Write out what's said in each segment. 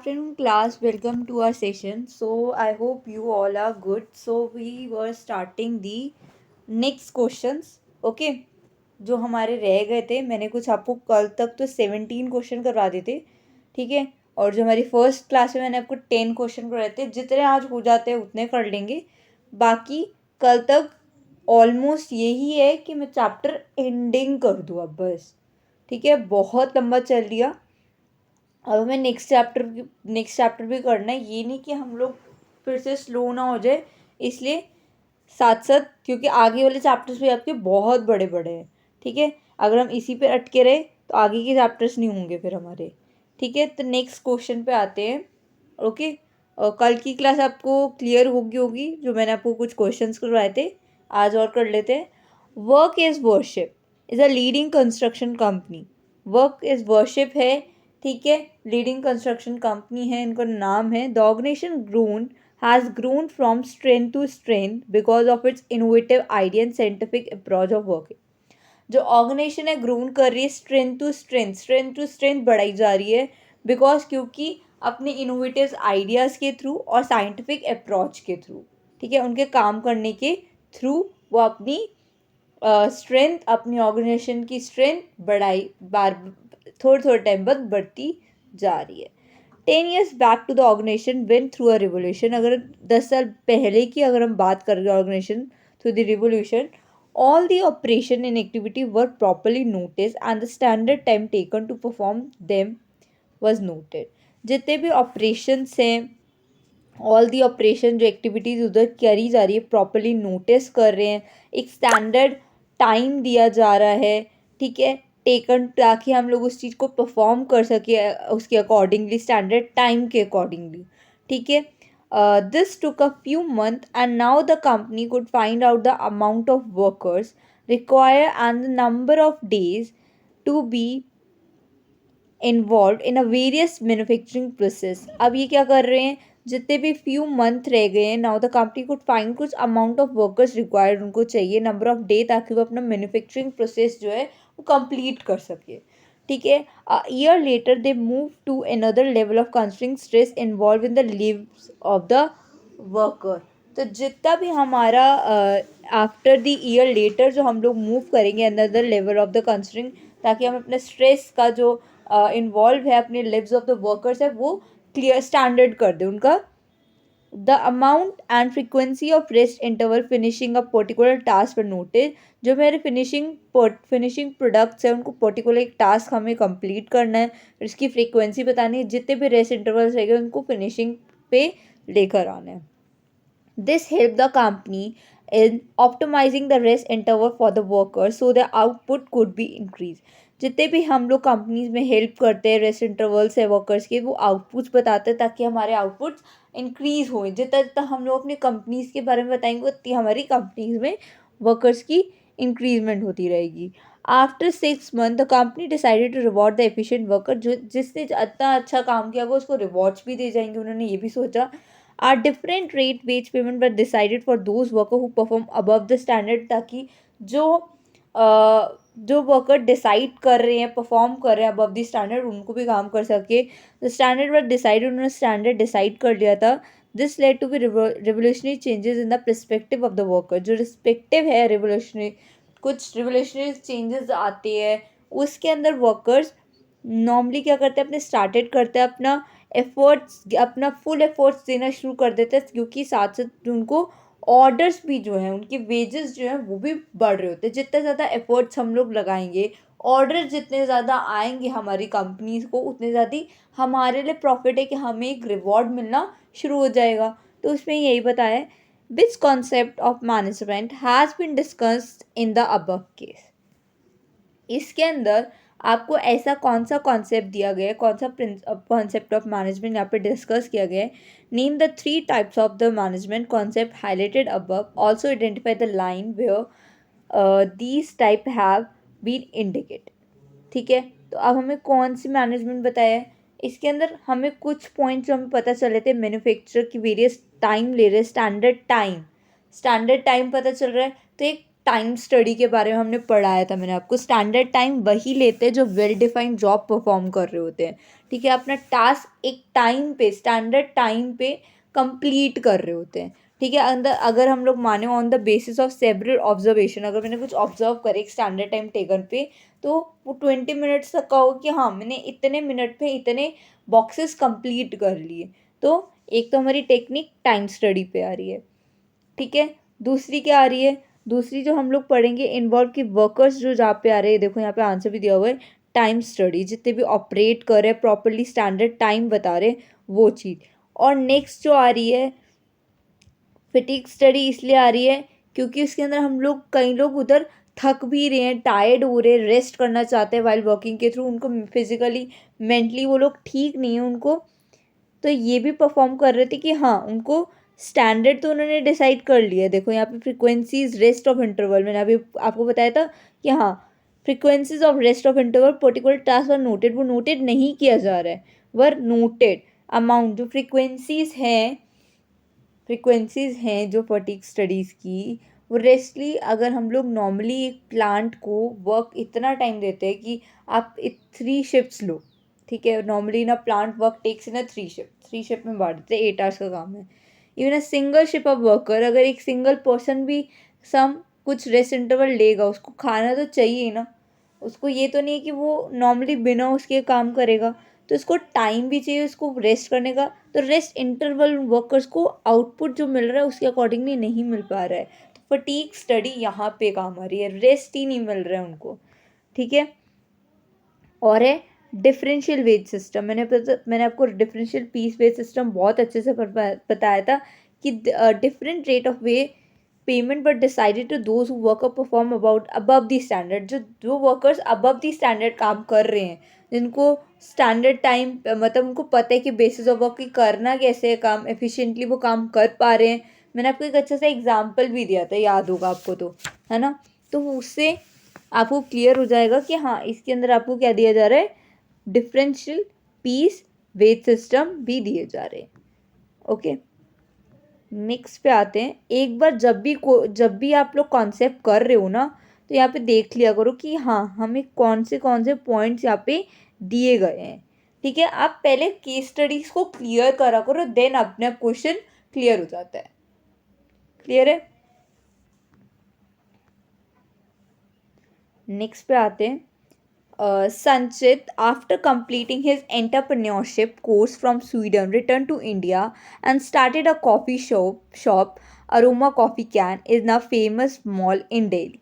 afternoon, class. Welcome to our session. So, I hope you all are good. So, we were starting the next questions. Okay, जो हमारे रह गए थे, मैंने कुछ आपको कल तक तो 17 क्वेश्चन करवा दिए थे, ठीक है। और जो हमारी फर्स्ट क्लास में मैंने आपको 10 क्वेश्चन करवाए थे, जितने आज हो जाते हैं उतने कर लेंगे। बाकी कल तक ऑलमोस्ट यही है कि मैं चैप्टर एंडिंग कर दूँ अब बस, ठीक है। बहुत लंबा चल लिया। अब हमें नेक्स्ट चैप्टर भी करना है। ये नहीं कि हम लोग फिर से स्लो ना हो जाए, इसलिए साथ साथ, क्योंकि आगे वाले चैप्टर्स भी आपके बहुत बड़े बड़े हैं, ठीक है। अगर हम इसी पे अटके रहे तो आगे के चैप्टर्स नहीं होंगे फिर हमारे, ठीक है। तो नेक्स्ट क्वेश्चन पे आते हैं। ओके, और कल की क्लास आपको क्लियर होगी जो मैंने आपको कुछ क्वेश्चंस करवाए थे, आज और कर लेते हैं। Work is worship is a leading construction company. Work is worship है, ठीक है। लीडिंग कंस्ट्रक्शन कंपनी है, इनका नाम है। The organisation grown has grown from strength to strength because of its innovative idea and scientific approach of working. जो organisation है grown कर रही है स्ट्रेंथ टू स्ट्रेंथ बढ़ाई जा रही है, बिकॉज क्योंकि अपने इनोवेटिव आइडियाज़ के थ्रू और साइंटिफिक अप्रोच के थ्रू, ठीक है, उनके काम करने के थ्रू वो अपनी स्ट्रेंथ, अपनी ऑर्गेनाइजेशन की स्ट्रेंथ बढ़ाई बार थोड़े थोड़े टाइम बाद बढ़ती जा रही है। 10 years back to the organisation went through a revolution. अगर 10 साल पहले की अगर हम बात कर रहे हैं organisation through the revolution, all the operation and activity were properly noticed and the standard time taken to perform them was noted. जितने भी ऑपरेशंस हैं, ऑल दी ऑपरेशन जो एक्टिविटीज़ उधर करी जा रही है प्रॉपरली नोटिस कर रहे हैं, एक स्टैंडर्ड टाइम दिया जा रहा है, ठीक है, टेकन, ताकि हम लोग उस चीज़ को परफॉर्म कर सके उसके अकॉर्डिंगली, स्टैंडर्ड टाइम के अकॉर्डिंगली, ठीक है। This took a few month and now the company could find out the amount of workers require and the number of days to be involve in a various manufacturing process. अब ये क्या कर रहे हैं, जितने भी फ्यू मंथ रह गए हैं, now the company could find कुछ अमाउंट ऑफ वर्कर्स रिक्वायर्ड, उनको चाहिए नंबर ऑफ डे, ताकि वो अपना मैन्युफैक्चरिंग प्रोसेस जो है वो कंप्लीट कर सके, ठीक है। A year later they move to another level of considering stress involve in the lives of the worker. तो जितना भी हमारा आफ्टर द ईयर लेटर जो हम लोग मूव करेंगे another level of the considering, ताकि हम अपने स्ट्रेस का जो इन्वॉल्व है अपने लिव्स ऑफ द वर्कर्स है वो क्लियर स्टैंडर्ड कर दे उनका। The amount and frequency of rest interval finishing a particular task पर नोटेड। जो मेरे फिनिशिंग प्रोडक्ट्स हैं उनको पर्टिकुलर एक टास्क हमें कंप्लीट करना है, इसकी फ्रीक्वेंसी बतानी है, जितने भी रेस्ट इंटरवल्स रहेंगे उनको फिनिशिंग पे लेकर आना है। This helped the company in optimizing the rest interval for the workers so the output could be increased. जितने भी हम लोग कंपनीज में हेल्प करते हैं रेस्ट इंटरवल्स है वर्कर्स के, वो आउटपुट्स बताते हैं ताकि हमारे आउटपुट्स इंक्रीज हों। जितना जितना हम लोग अपनी कंपनीज के बारे में बताएंगे उतनी हमारी कंपनीज में वर्कर्स की इंक्रीजमेंट होती रहेगी। After 6 months the company decided to reward the efficient worker. जो जिसने इतना अच्छा काम किया वो उसको रिवॉर्ड्स भी दे जाएंगे, उन्होंने ये भी सोचा। Are different rate wage payment were decided for those worker who perform above the standard, ताकि जो जो वर्कर डिसाइड कर रहे हैं, परफॉर्म कर रहे हैं अबव द स्टैंडर्ड, उनको भी काम कर सके। द स्टैंडर्ड वर डिसाइडेड, उन्होंने स्टैंडर्ड डिसाइड कर लिया था। This led to be revolutionary changes in the perspective of the worker. जो रिस्पेक्टिव है रिवोल्यूशनरी, कुछ रिवोल्यूशनरी चेंजेस आते हैं उसके अंदर वर्कर्स नॉर्मली क्या करते हैं, अपने स्टार्टेड करते हैं अपना एफर्ट्स, अपना फुल एफर्ट्स देना शुरू कर देते हैं, क्योंकि साथ साथ उनको ऑर्डर्स भी जो हैं, उनके वेजेस जो हैं वो भी बढ़ रहे होते हैं। जितने ज़्यादा एफर्ट्स हम लोग लगाएंगे, ऑर्डर जितने ज़्यादा आएंगे हमारी कंपनीज को, उतने ज़्यादा हमारे लिए प्रॉफिट है कि हमें एक रिवॉर्ड मिलना शुरू हो जाएगा। तो उसमें यही बताया है, which concept of management has been discussed in the above case. इसके अंदर आपको ऐसा कौन सा कॉन्सेप्ट दिया गया है, कौन सा कॉन्सेप्ट ऑफ मैनेजमेंट यहाँ पे डिस्कस किया गया है। Name the 3 types of the management concept highlighted above, also identify the line where these type have been indicate, ठीक है। तो अब हमें कौन सी मैनेजमेंट बताया है, इसके अंदर हमें कुछ पॉइंट्स जो हमें पता चले थे, मैन्युफैक्चरर की वेरियस टाइम ले रहे, स्टैंडर्ड टाइम पता चल रहा है। तो एक टाइम स्टडी के बारे में हमने पढ़ाया था, मैंने आपको। स्टैंडर्ड टाइम वही लेते हैं जो वेल डिफाइंड जॉब परफॉर्म कर रहे होते हैं, ठीक है, अपना टास्क एक टाइम पे, स्टैंडर्ड टाइम पे कंप्लीट कर रहे होते हैं, ठीक है। अंदर अगर हम लोग माने on the basis of several observation, अगर मैंने कुछ ऑब्जर्व करे एक स्टैंडर्ड टाइम टेकन पे, तो वो 20 मिनट्स तक का हो कि हाँ मैंने इतने मिनट में इतने बॉक्सेस कंप्लीट कर लिए। तो एक तो हमारी टेक्निक टाइम स्टडी पे आ रही है, ठीक है। दूसरी क्या आ रही है, दूसरी जो हम लोग पढ़ेंगे इन्वॉल्व की वर्कर्स जो जहाँ पे आ रहे हैं, देखो यहाँ पे आंसर भी दिया हुआ है, टाइम स्टडी, जितने भी ऑपरेट कर रहे हैं प्रॉपरली स्टैंडर्ड टाइम बता रहे हैं वो चीज़। और नेक्स्ट जो आ रही है फिटिक स्टडी, इसलिए आ रही है क्योंकि उसके अंदर हम लोग, कई लोग उधर थक भी रहे हैं, टायर्ड हो रहे हैं, रेस्ट करना चाहते हैं वाइल वर्किंग के थ्रू, उनको फिजिकली मेंटली वो लोग ठीक नहीं है उनको, तो ये भी परफॉर्म कर रहे थे कि हाँ उनको स्टैंडर्ड तो उन्होंने डिसाइड कर लिया है। देखो यहाँ पे फ्रीक्वेंसीज रेस्ट ऑफ इंटरवल, मैंने अभी आपको बताया था कि हाँ frequencies of rest of interval particular task were noted, वो नोटेड नहीं किया जा रहा है, वर नोटेड अमाउंट, जो फ्रीक्वेंसीज हैं जो फटीग स्टडीज़ की, वो रेस्टली अगर हम लोग नॉर्मली एक प्लांट को वर्क इतना टाइम देते हैं कि आप 3 शिफ्ट्स लो, ठीक है, नॉर्मली ना plant work takes in 3 shift में बांट देते हैं, 8 आवर्स का काम है। Even a single ship of worker, अगर एक सिंगल पर्सन भी सम कुछ रेस्ट इंटरवल लेगा, उसको खाना तो चाहिए ना, उसको ये तो नहीं है कि वो नॉर्मली बिना उसके काम करेगा, तो उसको टाइम भी चाहिए उसको रेस्ट करने का, तो रेस्ट इंटरवल वर्कर्स को आउटपुट जो मिल रहा है उसके अकॉर्डिंगली नहीं मिल पा रहा है, तो फटीग स्टडी यहाँ पे काम आ रही है, रेस्ट ही नहीं मिल रहा है उनको, ठीक है। और है डिफरेंशियल वेज सिस्टम, मैंने आपको डिफरेंशियल पीस वेज सिस्टम बहुत अच्छे से बताया था कि different rate of way payment but decided to those who work perform about above the standard, जो वर्कर्स अबव द स्टैंडर्ड काम कर रहे हैं, जिनको स्टैंडर्ड टाइम मतलब उनको पता है कि बेसिस ऑफ वर्क की करना कैसे है काम, एफिशिएंटली वो काम कर पा रहे हैं। मैंने आपको एक अच्छा सा एग्जांपल भी दिया था, याद होगा आपको तो, है ना। तो उससे आपको क्लियर हो जाएगा कि हाँ इसके अंदर आपको क्या दिया जा रहा है, डिफरेंशियल पीस वेज सिस्टम भी दिए जा रहे हैं। ओके, नेक्स्ट पे आते हैं। एक बार जब भी आप लोग कॉन्सेप्ट कर रहे हो ना, तो यहाँ पे देख लिया करो कि हाँ हमें कौन से पॉइंट्स यहाँ पे दिए गए हैं, ठीक है। आप पहले केस स्टडीज को क्लियर करा करो, देन अपने आप क्वेश्चन क्लियर हो जाता है। क्लियर है। नेक्स्ट पे आते हैं। Sanchit, after completing his entrepreneurship course from Sweden, returned to India and started a coffee shop, Aroma Coffee Can, is now famous mall in Delhi.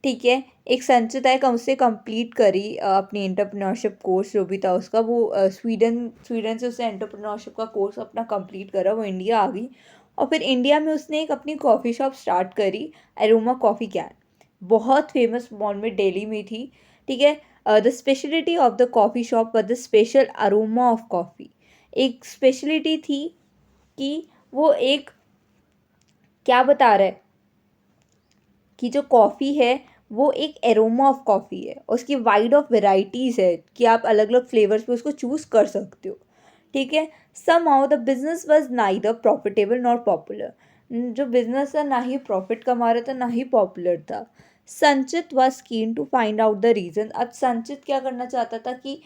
ठीक है, एक संचित है उससे कंप्लीट करी अपनी एंटरप्रेन्योरशिप कोर्स जो भी था उसका, वो स्वीडन से उसने एंटरप्रेन्योरशिप का कोर्स अपना कंप्लीट करा, वो इंडिया आ गई और फिर इंडिया में उसने एक अपनी कॉफ़ी शॉप स्टार्ट करी, एरोमा कॉफ़ी कैन, बहुत फेमस मॉल में दिल्ली में थी, ठीक है। The speciality of the coffee shop व the special aroma of coffee, एक स्पेशलिटी थी कि वो एक क्या बता रहा है कि जो कॉफ़ी है वो एक एरोमा ऑफ कॉफ़ी है, उसकी वाइड ऑफ वेराइटीज़ है कि आप अलग अलग फ्लेवर्स पे उसको चूज़ कर सकते हो, ठीक है। Somehow the business was neither profitable not popular, जो बिजनेस था ना ही प्रॉफिट कमा रहा था ना ही पॉपुलर था। Sanchit was keen to find out the reason, अब संचित क्या करना चाहता था कि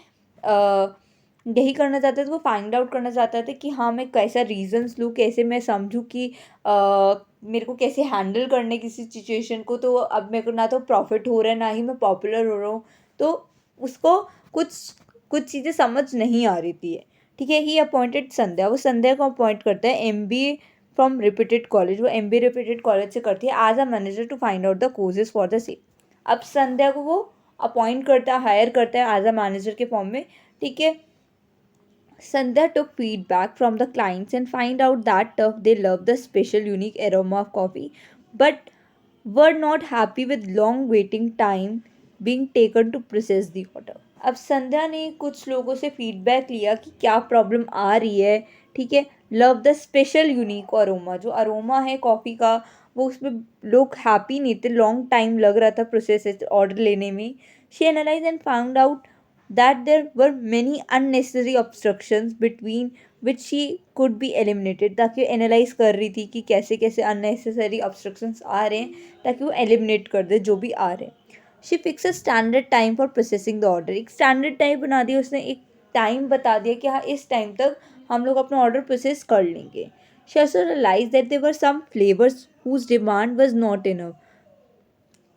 यही करना चाहता था, वो फाइंड आउट करना चाहता था कि हाँ मैं कैसा रीजंस लूँ, कैसे मैं समझूँ कि मेरे को कैसे हैंडल करने किसी सिचुएशन को, तो अब मेरे को ना तो प्रॉफिट हो रहा है ना ही मैं पॉपुलर हो रहा हूँ, तो उसको कुछ कुछ चीज़ें समझ नहीं आ रही थी, ठीक है। ही अपॉइंटेड संध्या, वो संध्या को अपॉइंट करता है MBA फ्रॉम रिपीटेड कॉलेज, वो MBA रिपीटेड कॉलेज से करती है, as a manager to find out the causes for the same. अब संध्या को वो अपॉइंट करता है, हायर करता है एज अ मैनेजर के फॉर्म में, ठीक है। Sandhya took feedback from the clients and find out that they love the special unique aroma of coffee but were not happy with long waiting time being taken to process the order. अब संध्या ने कुछ लोगों से feedback लिया कि क्या problem आ रही है, ठीक है। Love the special unique aroma, जो अरोमा है कॉफ़ी का वो उसमें लोग हैप्पी नहीं थे, लॉन्ग टाइम लग रहा था प्रोसेस ऑर्डर लेने में। She analyse and found out that there were many unnecessary obstructions between which she could be eliminated, ताकि वो एनालाइज कर रही थी कि कैसे कैसे unnecessary obstructions आ रहे हैं ताकि वो एलिमिनेट कर दे जो भी आ रहे हैं. She fix a standard time for processing the order. एक स्टैंडर्ड टाइम बना दिया उसने, एक टाइम बता दिया कि हाँ इस टाइम तक हम लोग अपना ऑर्डर प्रोसेस कर लेंगे. She also realized that there were some flavors whose demand was not enough.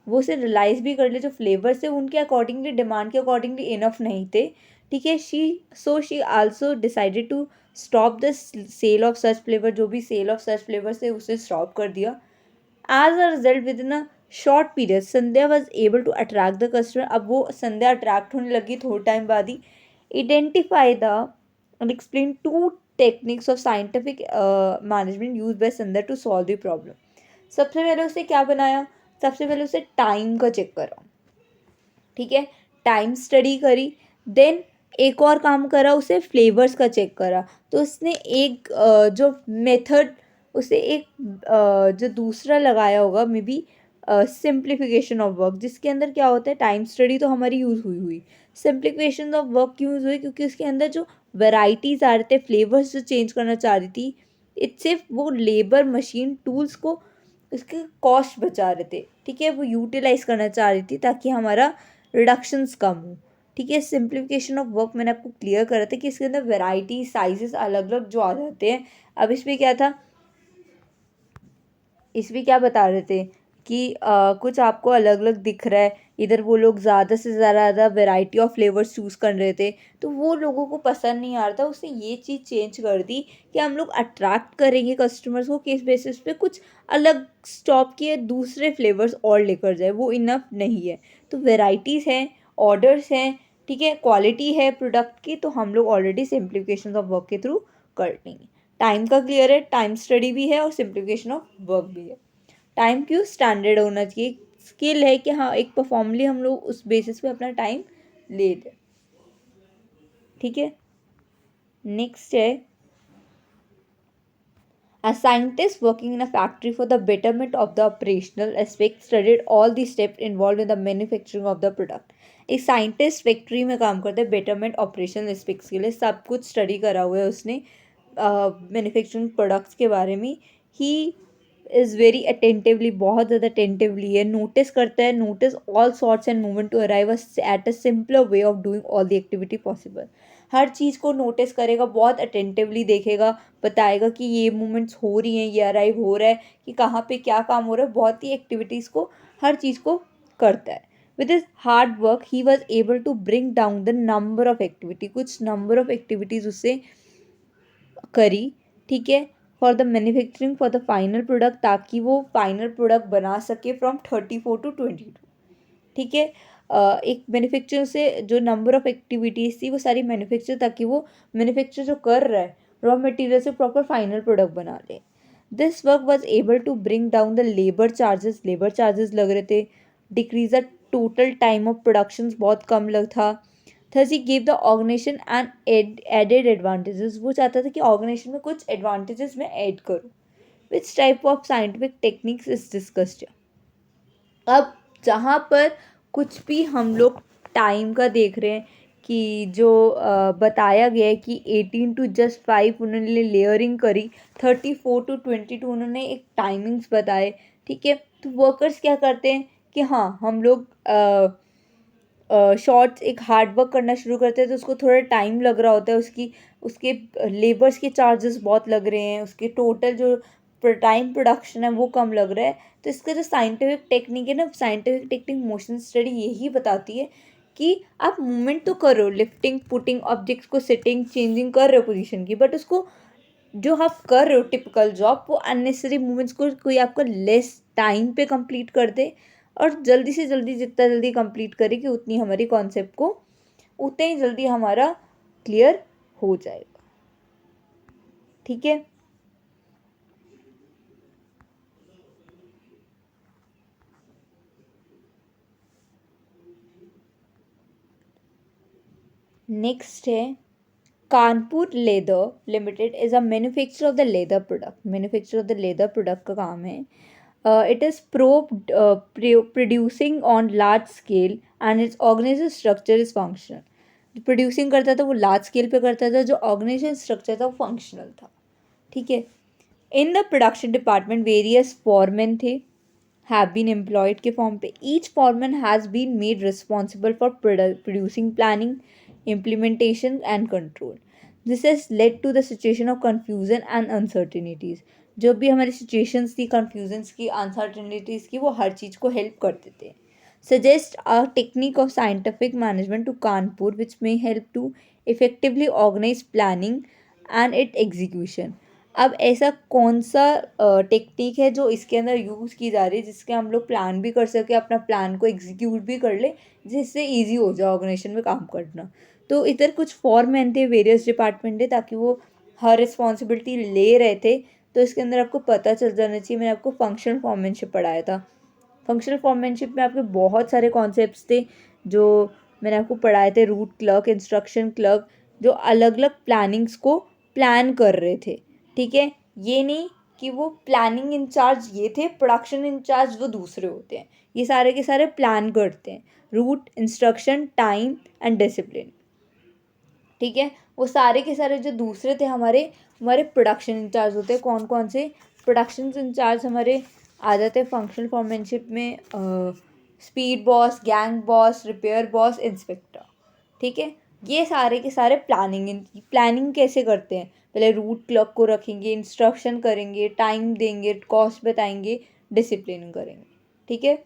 वो उसे रियलाइज़ भी कर ले जो फ्लेवर्स थे उनके अकॉर्डिंगली, डिमांड के अकॉर्डिंगली इनफ नहीं थे. ठीक है. She also decided to stop the sale of such flavour. जो भी सेल ऑफ सच फ्लेवर्स थे उसे स्टॉप कर दिया. As a result within a अ शॉर्ट पीरियड Sandhya was able to attract the customer. अब वो संध्या अट्रैक्ट होने लगी थोड़े टाइम बाद ही. Identify the and explain two techniques of scientific management use by Sandhya to solve the problem. सबसे पहले उसने क्या बनाया, सबसे पहले उसे टाइम का चेक करा. ठीक है. टाइम स्टडी करी. देन एक और काम करा, उसे फ्लेवर्स का चेक करा. तो उसने एक जो मेथड उसे एक जो दूसरा लगाया होगा may be simplification of work, जिसके अंदर क्या होता है, टाइम स्टडी तो हमारी यूज़ हुई हुई, सिंप्लीफिकेशन ऑफ वर्क क्यों यूज़ हुई, क्योंकि उसके अंदर जो वेराइटीज़ आ रहे थे, फ्लेवर्स जो चेंज करना चाह रही थी, इट सिर्फ वो लेबर मशीन टूल्स को उसके कॉस्ट बचा रहे थे. ठीक है. वो यूटिलाइज करना चाह रही थी ताकि हमारा रिडक्शंस कम हो. ठीक है. सिंप्लीफिकेशन ऑफ वर्क मैंने आपको क्लियर करा था कि इसके अंदर वैरायटी साइजेस अलग अलग जो आ जाते हैं. अब इसमें क्या था, इसमें क्या बता रहे थे कि कुछ आपको अलग अलग दिख रहा है, इधर वो लोग ज़्यादा से ज़्यादा वैरायटी ऑफ फ्लेवर्स चूज़ कर रहे थे, तो वो लोगों को पसंद नहीं आ रहा था. उसने ये चीज़ चेंज कर दी कि हम लोग अट्रैक्ट करेंगे कस्टमर्स को, किस बेसिस पे कुछ अलग स्टॉप किए दूसरे फ्लेवर्स और लेकर जाए, वो इनफ नहीं है. तो वेराइटीज़ हैं, ऑर्डर्स हैं, ठीक है, क्वालिटी है प्रोडक्ट की, तो हम लोग ऑलरेडी सिंप्लीफिकेशन ऑफ वर्क के थ्रू कर लेंगे. टाइम का क्लियर है, टाइम स्टडी भी है और सिंप्लीफिकेशन ऑफ वर्क भी है. टाइम क्यों, स्टैंडर्ड होना चाहिए, स्किल है कि हाँ एक परफॉर्मली हम लोग उस बेसिस पे अपना टाइम ले दें. ठीक है. नेक्स्ट है, a scientist working in a factory for the betterment of the operational aspect studied all the steps involved in the manufacturing of the product. एक साइंटिस्ट फैक्ट्री में काम करता है बेटरमेंट ऑपरेशनल एस्पेक्ट्स के लिए, सब कुछ स्टडी करा हुआ है उसने मैन्युफैक्चरिंग प्रोडक्ट्स के बारे में. ही इज़ वेरी अटेंटिवली, बहुत ज़्यादा अटेंटिवली है, नोटिस करता है, notice all sorts and movement to arrive at a simpler way of doing all the activity possible. हर चीज़ को नोटिस करेगा, बहुत अटेंटिवली देखेगा, बताएगा कि ये मूवमेंट्स हो रही हैं, ये अराइव हो रहा है, कि कहाँ पे क्या काम हो रहा है, बहुत ही एक्टिविटीज़ को, हर चीज़ को करता है. With his hard work he was able to bring down the number of activity. कुछ नंबर ऑफ एक्टिविटीज़ उससे करी. ठीक है. For the manufacturing for the final product, ताकि वो फाइनल प्रोडक्ट बना सके फ्रॉम 34 to 22. ठीक है. एक मैन्युफैक्चर से जो नंबर ऑफ एक्टिविटीज़ थी वो सारी मैन्युफैक्चर, ताकि वो मैन्युफैक्चर जो कर रहा है रॉ मटेरियल से प्रॉपर फाइनल प्रोडक्ट बना ले. This work was able to bring down the labour charges लग रहे थे, decrease the total time of production, बहुत कम लग था. Thus he give the organisation and added advantages. वो चाहता था कि ऑर्गेनाइजेशन में कुछ एडवांटेजेस मैं ऐड करूँ. Which type of scientific techniques is discussed. अब जहाँ पर कुछ भी हम लोग टाइम का देख रहे हैं कि जो बताया गया है कि 18 to 5 उन्होंने लेयरिंग करी, 34 to 22 उन्होंने एक टाइमिंग्स बताए. ठीक है. तो वर्कर्स क्या करते हैं कि हाँ हम लोग शॉर्ट्स एक हार्ड वर्क करना शुरू करते हैं तो उसको थोड़ा टाइम लग रहा होता है, उसके लेबर्स के चार्जेस बहुत लग रहे हैं, उसके टोटल जो टाइम प्रोडक्शन है वो कम लग रहा है. तो इसका जो साइंटिफिक टेक्निक है ना, साइंटिफिक टेक्निक मोशन स्टडी यही बताती है कि आप मूवमेंट तो कर रहे हो, लिफ्टिंग पुटिंग ऑब्जेक्ट्स को सिटिंग चेंजिंग कर रहे हो पोजीशन की, बट उसको जो आप कर रहे हो टिपिकल जॉब, वो अननेसेसरी मूवमेंट्स को कोई आपका लेस टाइम पे कंप्लीट कर दे, और जल्दी से जल्दी जितना जल्दी कंप्लीट करे कि उतनी हमारी कॉन्सेप्ट को उतने ही जल्दी हमारा क्लियर हो जाएगा. ठीक है. नेक्स्ट है, Kanpur leather limited is a manufacture of the leather product. Manufacture of the leather product का काम है. It is producing on large scale and its organizational structure is functional. Producing करता था वो लार्ज स्केल पे करता था, जो ऑर्गेनाइजेशन स्ट्रक्चर था वो फंक्शनल था। ठीक है। In the production department various foreman थे, have been employed के फॉर्म पे। each foreman has been made responsible for producing planning, implementation and control. This has led to the situation of confusion and uncertainties. जो भी हमारी situations थी confusions की, uncertainties की, वो हर चीज़ को help करते थे। Suggest a technique of scientific management to Kanpur which may help to effectively organize planning and its execution. अब ऐसा कौन सा टेक्निक है जो इसके अंदर यूज़ की जा रही है जिसके हम लोग प्लान भी कर सके, अपना प्लान को एग्जीक्यूट भी कर ले, जिससे इजी हो जाए ऑर्गेनाइजेशन में काम करना। तो इधर कुछ फॉरमैन थे, वेरियस डिपार्टमेंट थे, ताकि वो हर रिस्पॉन्सिबिलिटी ले रहे थे। तो इसके अंदर आपको पता चल जाना चाहिए। मैंने आपको फंक्शनल फॉर्मैनशिप पढ़ाया था। फंक्शनल फॉर्मैनशिप में आपके बहुत सारे कॉन्सेप्ट्स थे जो मैंने आपको पढ़ाए थे। रूट क्लर्क, इंस्ट्रक्शन क्लर्क, जो अलग अलग प्लानिंग्स को प्लान कर रहे थे। ठीक है, ये नहीं कि वो प्लानिंग इंचार्ज ये थे, प्रोडक्शन इंचार्ज वो दूसरे होते हैं। ये सारे के सारे प्लान करते हैं, route, instruction, time and discipline. ठीक है, वो सारे के सारे जो दूसरे थे हमारे हमारे प्रोडक्शन इंचार्ज होते हैं। कौन कौन से प्रोडक्शन इंचार्ज हमारे आ जाते हैं फंक्शनल फॉर्मैनशिप में? Speed boss, gang boss, repair boss, inspector. ठीक है, ये सारे के सारे प्लानिंग कैसे करते हैं? पहले रूट क्लर्क को रखेंगे, इंस्ट्रक्शन करेंगे, टाइम देंगे, कॉस्ट बताएंगे, डिसिप्लिन करेंगे। ठीक है,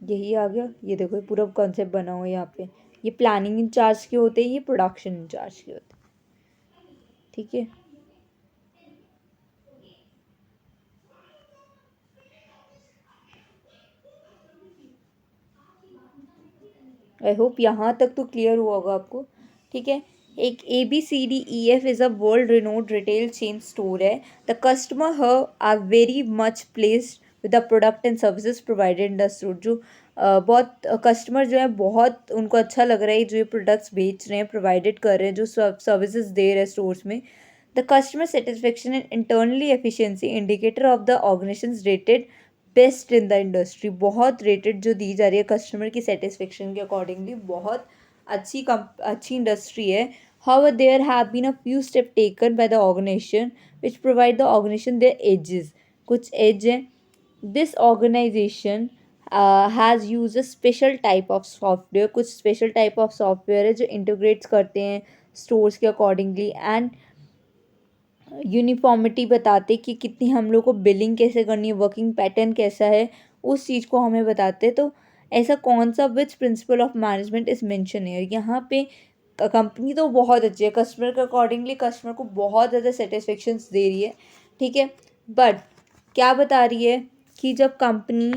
यही आ गया। ये देखो, ये पूरा कॉन्सेप्ट बना हुआ है यहाँ पे। ये प्लानिंग इंचार्ज के होते हैं, ये प्रोडक्शन इंचार्ज के होते हैं। ठीक है, आई होप यहाँ तक तो क्लियर हुआ होगा आपको। ठीक है, एक ABCDEF is a world renowned retail chain store है। The customer here are very much pleased with the product and services provided in the store. जो बहुत कस्टमर जो है, बहुत उनको अच्छा लग रहा है जो ये प्रोडक्ट्स बेच रहे हैं, प्रोवाइडेड कर रहे हैं, जो सर्विसेज दे रहे हैं स्टोर्स में। The customer satisfaction and internally efficiency indicator of the organisation rated best in the industry. बहुत रेटेड जो दी जा रही है कस्टमर की सेटिस्फेक्शन के अकॉर्डिंगली, बहुत अच्छी इंडस्ट्री है। How there have been a few step taken by the organisation which provide the organisation their edges. कुछ एज है। This organisation has use a special type of software. कुछ special type of software है जो integrates करते हैं stores के accordingly, and uniformity बताते कि कितनी हम लोग को बिलिंग कैसे करनी है, वर्किंग पैटर्न कैसा है, उस चीज़ को हमें बताते। तो ऐसा कौन सा which principle of management is mention है यहाँ पे? कंपनी तो बहुत अच्छी है, कस्टमर के अकॉर्डिंगली कस्टमर को बहुत ज़्यादा सेटिस्फेक्शंस दे रही है। ठीक है, बट क्या बता रही है कि जब कंपनी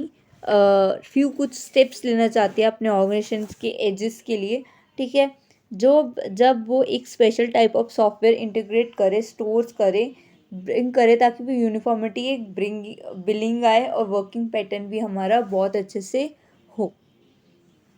फ्यू कुछ स्टेप्स लेना चाहती है अपने ऑर्गेनाइजेशन के एजेस के लिए, ठीक है, जो जब वो एक special type of software integrate करे, स्टोर्स करे, ब्रिंग करे, ताकि वो यूनिफॉर्मिटी एक बिलिंग आए और वर्किंग पैटर्न भी हमारा बहुत अच्छे से हो।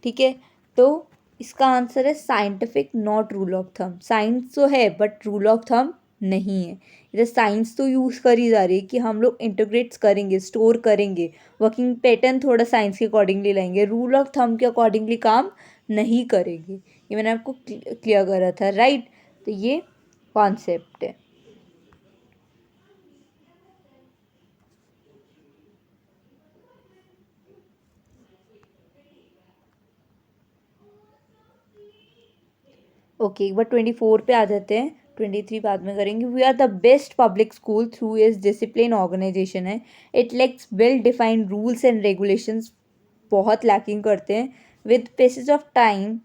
ठीक है, तो इसका आंसर है scientific, not rule of thumb. Science तो है बट रूल ऑफ थंब नहीं है। इधर साइंस तो यूज़ करी जा रही है कि हम लोग इंटीग्रेट्स करेंगे, स्टोर करेंगे, वर्किंग पैटर्न थोड़ा साइंस के अकॉर्डिंगली लाएंगे, रूल ऑफ थंब के अकॉर्डिंगली काम नहीं करेंगे। ये मैंने आपको क्लियर करा था, राइट? तो ये कॉन्सेप्ट है। ओके, एक बार 24 पे आ जाते हैं, 23 बाद में करेंगे। We are the best public school through is discipline organisation है। It lacks well defined rules and regulations, बहुत लैकिंग करते हैं। With passage of time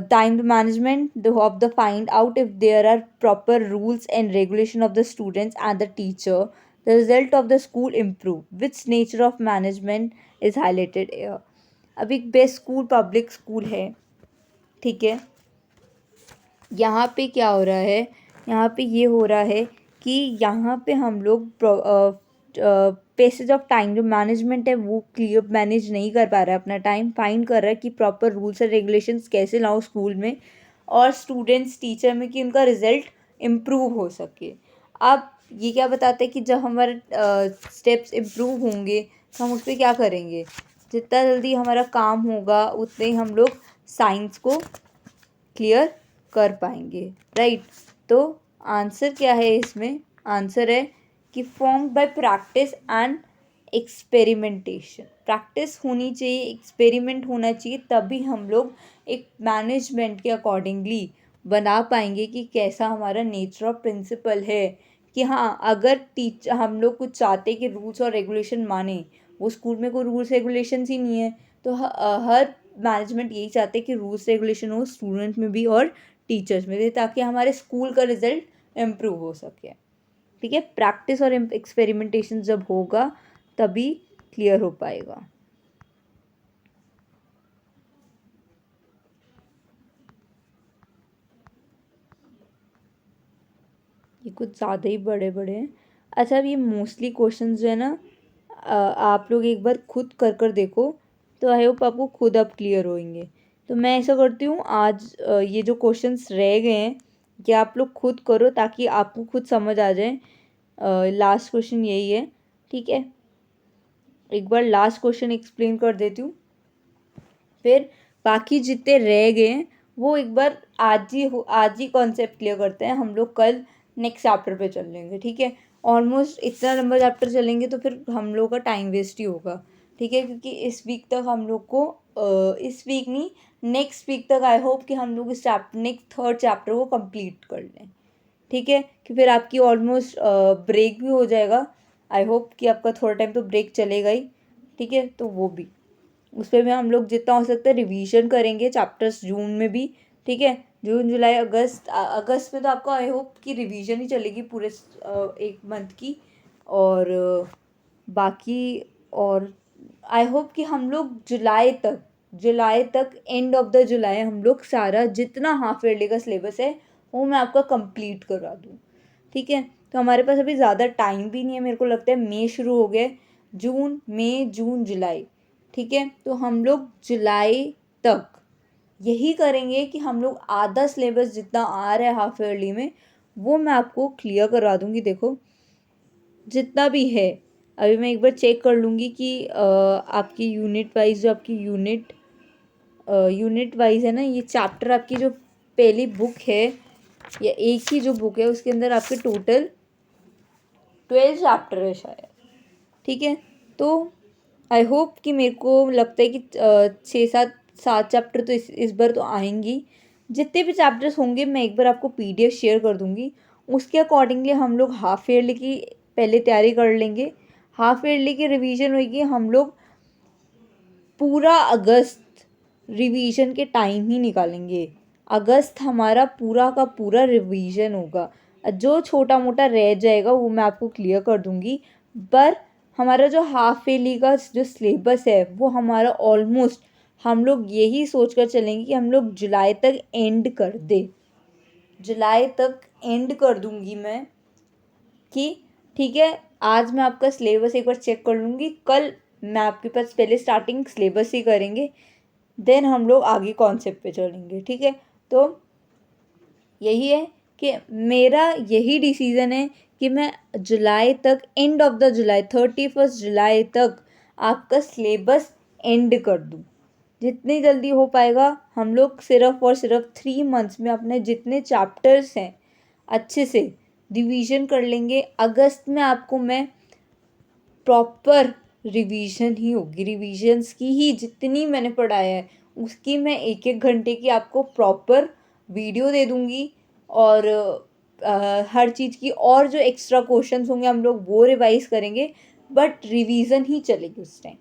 time management of the find out if there are proper rules and regulation of the students and the teacher, the result of the school improve, which nature of management is highlighted here। अब एक best school public school है, ठीक है, यहाँ पे क्या हो रहा है? यहाँ पे ये हो रहा है कि यहाँ पे हम लोग पेसेज ऑफ टाइम, जो मैनेजमेंट है वो क्लियर मैनेज नहीं कर पा रहा है, अपना टाइम फाइंड कर रहा है कि प्रॉपर रूल्स एंड रेगुलेशंस कैसे लाओ स्कूल में और स्टूडेंट्स टीचर में, कि उनका रिजल्ट इम्प्रूव हो सके। अब ये क्या बताते हैं कि जब हमारे स्टेप्स इम्प्रूव होंगे तो हम उस पर क्या करेंगे? जितना जल्दी हमारा काम होगा उतने ही हम लोग साइंस को क्लियर कर पाएंगे, राइट। तो आंसर क्या है इसमें? आंसर है कि form by practice and experimentation. Practice होनी चाहिए, एक्सपेरिमेंट होना चाहिए, तभी हम लोग एक मैनेजमेंट के अकॉर्डिंगली बना पाएंगे कि कैसा हमारा नेचर ऑफ प्रिंसिपल है। कि हाँ, अगर हम लोग कुछ चाहते कि रूल्स और रेगुलेशन माने, वो स्कूल में कोई रूल्स रेगुलेशंस ही नहीं है, तो हर मैनेजमेंट यही चाहते हैं कि रूल्स रेगुलेशन हो स्टूडेंट में भी और टीचर्स में भी, ताकि हमारे स्कूल का रिजल्ट इम्प्रूव हो सके। ठीक है, प्रैक्टिस और एक्सपेरिमेंटेशन जब होगा तभी क्लियर हो पाएगा। ये कुछ ज़्यादा ही बड़े बड़े हैं। अच्छा, अब ये मोस्टली क्वेश्चंस जो है ना, आप लोग एक बार खुद कर देखो, तो आई होप आपको खुद अब क्लियर होंगे। तो मैं ऐसा करती हूँ, आज ये जो क्वेश्चंस रह गए हैं कि आप लोग खुद करो ताकि आपको खुद समझ आ जाए। लास्ट क्वेश्चन यही है, ठीक है। एक बार लास्ट क्वेश्चन एक्सप्लेन कर देती हूँ, फिर बाकी जितने रह गए हैं वो एक बार आज ही कॉन्सेप्ट क्लियर करते हैं। हम लोग कल नेक्स्ट चैप्टर पे चल लेंगे, ठीक है। ऑलमोस्ट इतना लंबा चैप्टर चलेंगे तो फिर हम लोग का टाइम वेस्ट ही होगा, ठीक है। क्योंकि इस वीक तक हम लोग को इस वीक नहीं, नेक्स्ट वीक तक आई होप कि हम लोग इस चैप्टर नेक्स्ट 3rd चैप्टर को कंप्लीट कर लें, ठीक है। कि फिर आपकी ऑलमोस्ट ब्रेक भी हो जाएगा। आई होप कि आपका थोड़ा टाइम तो ब्रेक चलेगा ही, ठीक है। तो वो भी उस पर भी हम लोग जितना हो सकता है रिवीजन करेंगे चैप्टर्स जून में भी, ठीक है। जून जुलाई अगस्त में तो आपको आई होप कि रिवीजन ही चलेगी पूरे 1 मंथ की। और बाकी और आई होप कि हम लोग जुलाई तक एंड ऑफ द जुलाई हम लोग सारा जितना हाफ ईयरली का सिलेबस है वो मैं आपका कंप्लीट करवा दूँ, ठीक है। तो हमारे पास अभी ज़्यादा टाइम भी नहीं है, मेरे को लगता है मई शुरू हो गया, जून मई जून जुलाई, ठीक है। तो हम लोग जुलाई तक यही करेंगे कि हम लोग आधा सिलेबस जितना आ रहा है हाफ ईयरली में वो मैं आपको क्लियर करवा दूँगी। देखो जितना भी है, अभी मैं एक बार चेक कर लूँगी कि आपकी यूनिट वाइज जो आपकी यूनिट वाइज है ना, ये चैप्टर आपकी जो पहली बुक है या एक ही जो बुक है उसके अंदर आपके टोटल 12 चैप्टर है शायद, ठीक है। तो आई होप कि मेरे को लगता है कि 6 7 चैप्टर तो इस बार तो आएंगी। जितने भी चैप्टर्स होंगे मैं एक बार आपको PDF शेयर कर दूँगी, उसके अकॉर्डिंगली हम लोग हाफ ईयरली की पहले तैयारी कर लेंगे। हाफ ईयरली की रिवीजन होगी, हम लोग पूरा अगस्त रिवीजन के टाइम ही निकालेंगे। अगस्त हमारा पूरा का पूरा रिवीजन होगा, जो छोटा मोटा रह जाएगा वो मैं आपको क्लियर कर दूँगी। पर हमारा जो हाफ ईयरली का जो सिलेबस है वो हमारा ऑलमोस्ट हम लोग यही सोच कर चलेंगे कि हम लोग जुलाई तक एंड कर दे, जुलाई तक एंड कर दूँगी मैं कि ठीक है। आज मैं आपका सिलेबस एक बार चेक कर लूँगी, कल मैं आपके पास पहले स्टार्टिंग सिलेबस ही करेंगे, देन हम लोग आगे कॉन्सेप्ट पे चलेंगे, ठीक है। तो यही है कि मेरा यही डिसीज़न है कि मैं जुलाई तक एंड ऑफ द जुलाई 31 जुलाई तक आपका सिलेबस एंड कर दूँ। जितनी जल्दी हो पाएगा हम लोग सिर्फ और सिर्फ 3 मंथ्स में अपने जितने चैप्टर्स हैं अच्छे से रिवीजन कर लेंगे। अगस्त में आपको मैं प्रॉपर रिवीजन ही होगी, रिवीजन्स की ही जितनी मैंने पढ़ाया है उसकी मैं 1 घंटे की आपको प्रॉपर वीडियो दे दूँगी। और हर चीज़ की और जो एक्स्ट्रा क्वेश्चंस होंगे हम लोग वो रिवाइज करेंगे, बट रिवीजन ही चलेगी उस टाइम,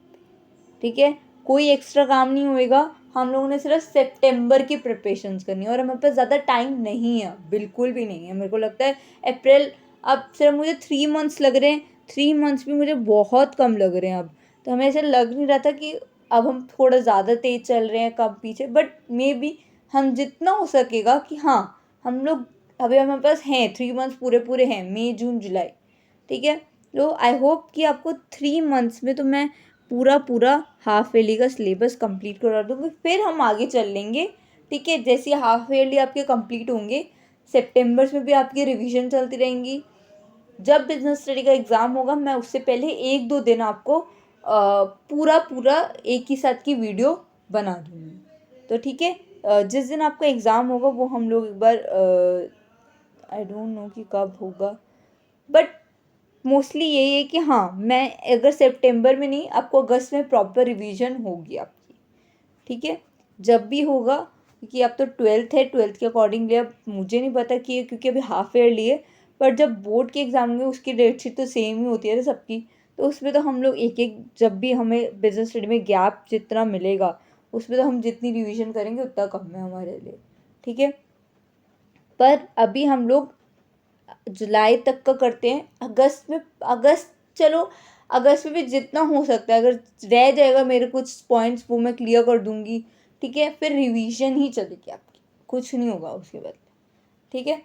ठीक है। कोई एक्स्ट्रा काम नहीं होएगा, हम लोगों ने सिर्फ सितंबर की प्रिपरेशंस करनी है और हमारे पास ज़्यादा टाइम नहीं है, बिल्कुल भी नहीं है। मेरे को लगता है अप्रैल, अब सिर्फ मुझे 3 मंथ्स लग रहे हैं, 3 मंथ्स भी मुझे बहुत कम लग रहे हैं अब। तो हमें ऐसा लग नहीं रहा था कि अब हम थोड़ा ज़्यादा तेज़ चल रहे हैं कम पीछे, बट मे बी हम जितना हो सकेगा कि हाँ हम लोग अभी हमारे पास हैं 3 मंथ्स पूरे पूरे हैं, मई जून जुलाई, ठीक है। तो आई होप कि आपको 3 मंथ्स में तो मैं पूरा हाफ ईयरली का सिलेबस कंप्लीट करवा दूँगी, फिर हम आगे चल लेंगे, ठीक है। जैसे हाफ ईयरली आपके कंप्लीट होंगे, सितंबर में भी आपकी रिवीजन चलती रहेंगी। जब बिजनेस स्टडी का एग्ज़ाम होगा मैं उससे पहले 1-2 दिन आपको पूरा पूरा एक ही साथ की वीडियो बना दूँगी। तो ठीक है, जिस दिन आपका एग्ज़ाम होगा वो हम लोग एक बार आई डोंट नो कि कब होगा, बट मोस्टली यही है कि हाँ, मैं अगर सितंबर में नहीं, आपको अगस्त में प्रॉपर रिवीजन होगी आपकी, ठीक है, जब भी होगा। क्योंकि अब तो 12th है, 12th के अकॉर्डिंगली अब मुझे नहीं पता कि क्योंकि अभी हाफ ईयरली है, पर जब बोर्ड के एग्ज़ाम होंगे उसकी डेट शीट तो सेम ही होती है ना सबकी, तो उसमें तो हम लोग एक एक, जब भी हमें बिजनेस स्टडी में गैप जितना मिलेगा उसमें तो हम जितनी रिवीजन करेंगे उतना कम है हमारे लिए, ठीक है। पर अभी हम लोग जुलाई तक का करते हैं। अगस्त चलो, अगस्त में भी जितना हो सकता है, अगर रह जाएगा मेरे कुछ पॉइंट्स वो मैं क्लियर कर दूंगी, ठीक है। फिर रिवीजन ही चलेगी आपकी, कुछ नहीं होगा उसके बाद, ठीक है।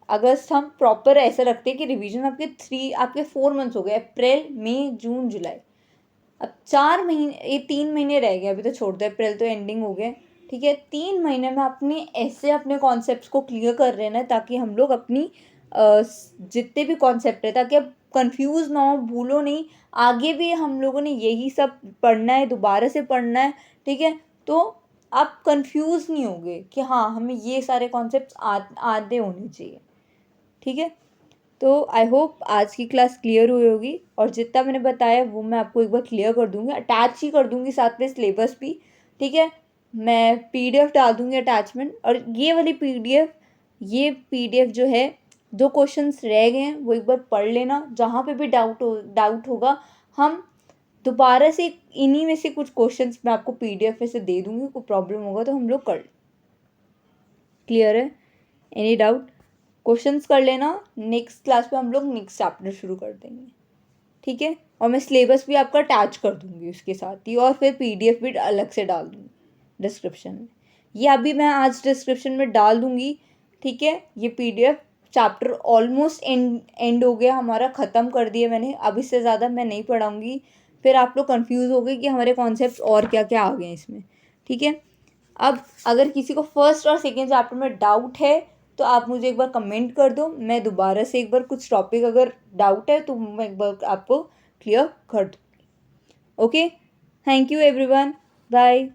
अगस्त हम प्रॉपर ऐसा रखते हैं कि रिवीजन आपके 4 मंथ्स हो गए, अप्रैल मई जून जुलाई, अब 4 महीने, ये 3 महीने रह गए अभी तो, छोड़ दो, अप्रैल तो एंडिंग हो गए, ठीक है। 3 महीने में अपने ऐसे अपने कॉन्सेप्ट्स को क्लियर कर रहे हैं ना, ताकि हम लोग अपनी जितने भी कॉन्सेप्ट है, ताकि अब कंफ्यूज ना हो, भूलो नहीं। आगे भी हम लोगों ने यही सब पढ़ना है, दोबारा से पढ़ना है, ठीक है। तो आप कंफ्यूज नहीं होगे कि हाँ हमें ये सारे कॉन्सेप्ट्स आते होने चाहिए, ठीक है। तो आई होप आज की क्लास क्लियर हुई होगी, और जितना मैंने बताया वो मैं आपको एक बार क्लियर कर दूंगी, अटैच ही कर दूंगी साथ में सिलेबस भी, ठीक है। मैं पीडीएफ डाल दूंगी अटैचमेंट, और ये पीडीएफ जो है, जो क्वेश्चंस रह गए हैं वो एक बार पढ़ लेना, जहाँ पे भी डाउट होगा हम दोबारा से इन्हीं में से कुछ क्वेश्चंस मैं आपको पीडीएफ में से दे दूंगी, कोई प्रॉब्लम होगा तो हम लोग कर, क्लियर है, एनी डाउट, क्वेश्चंस कर लेना। नेक्स्ट क्लास पे हम लोग नेक्स्ट चैप्टर शुरू कर देंगे, ठीक है। और मैं सिलेबस भी आपका अटैच कर दूंगी उसके साथ ही, और फिर पीडीएफ भी अलग से डाल दूंगी डिस्क्रिप्शन में, ये अभी मैं आज डिस्क्रिप्शन में डाल दूंगी, ठीक है। ये पीडीएफ चैप्टर ऑलमोस्ट एंड हो गया हमारा, ख़त्म कर दिया मैंने, अब इससे ज़्यादा मैं नहीं पढ़ाऊँगी, फिर आप लोग कंफ्यूज हो गए कि हमारे कॉन्सेप्ट और क्या क्या आ गए हैं इसमें, ठीक है। अब अगर किसी को फर्स्ट और सेकेंड चैप्टर में डाउट है तो आप मुझे एक बार कमेंट कर दो, मैं दोबारा से एक बार कुछ टॉपिक अगर डाउट है तो मैं एक बार आपको क्लियर कर दूँगी। Okay, thank you everyone, bye.